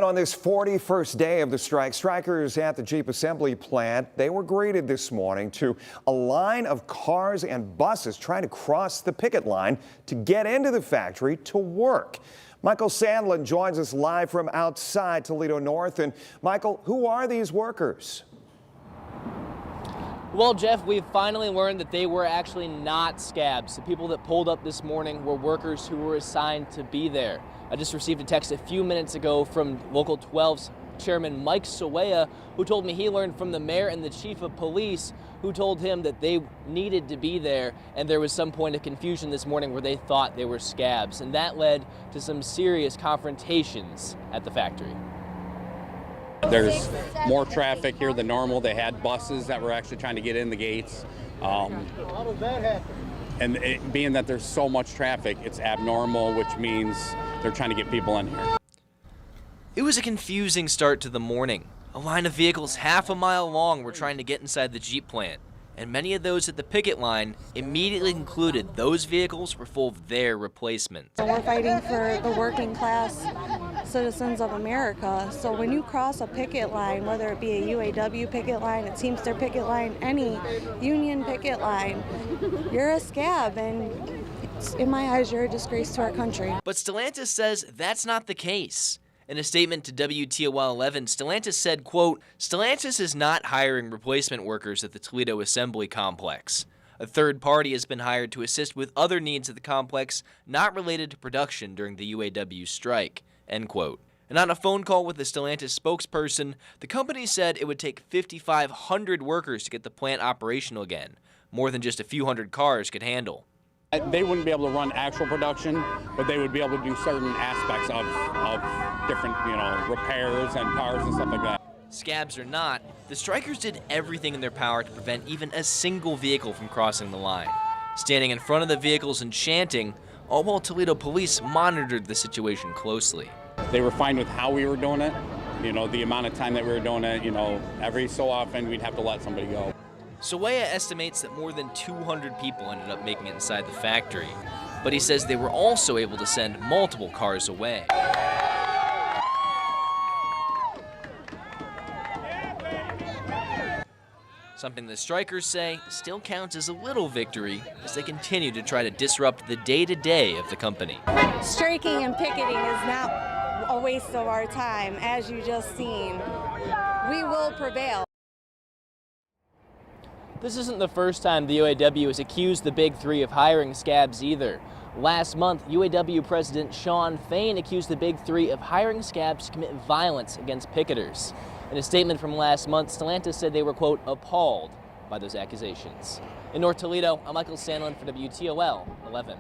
On this 41st day of the strike, strikers at the Jeep assembly plant, they were greeted this morning to a line of cars and buses trying to cross the picket line to get into the factory to work. Michael Sandlin joins us live from outside Toledo North. And Michael, who are these workers? Well, Jeff, we've finally learned that they were actually not scabs. The people that pulled up this morning were workers who were assigned to be there. I just received a text a few minutes ago from Local 12's chairman Mike Sawaya, who told me he learned from the mayor and the chief of police, who told him that they needed to be there, and there was some point of confusion this morning where they thought they were scabs, and that led to some serious confrontations at the factory. There's more traffic here than normal. They had buses that were actually trying to get in the gates. How does that happen? And being that there's so much traffic, it's abnormal, which means they're trying to get people in here. It was a confusing start to the morning. A line of vehicles half a mile long were trying to get inside the Jeep plant, and many of those at the picket line immediately concluded those vehicles were full of their replacements. We're fighting for the working class citizens of America. So when you cross a picket line, whether it be a UAW picket line, a Teamster picket line, any union picket line, you're a scab, and in my eyes, you're a disgrace to our country. But Stellantis says that's not the case. In a statement to WTOL 11, Stellantis said, quote, "Stellantis is not hiring replacement workers at the Toledo Assembly Complex. A third party has been hired to assist with other needs at the complex not related to production during the UAW strike," end quote. And on a phone call with the Stellantis spokesperson, the company said it would take 5,500 workers to get the plant operational again, more than just a few hundred cars could handle. They wouldn't be able to run actual production, but they would be able to do certain aspects of different, repairs and cars and stuff like that. Scabs or not, the strikers did everything in their power to prevent even a single vehicle from crossing the line, standing in front of the vehicles and chanting, all while Toledo police monitored the situation closely. They were fine with how we were doing it, the amount of time that we were doing it, every so often we'd have to let somebody go. Sawaya estimates that more than 200 people ended up making it inside the factory, but he says they were also able to send multiple cars away. Something the strikers say still counts as a little victory as they continue to try to disrupt the day-to-day of the company. Striking and picketing is not a waste of our time, as you just seen. We will prevail. This isn't the first time the UAW has accused the Big Three of hiring scabs either. Last month, UAW President Shawn Fain accused the Big Three of hiring scabs to commit violence against picketers. In a statement from last month, Stellantis said they were, quote, appalled by those accusations. In North Toledo, I'm Michael Sandlin for WTOL 11.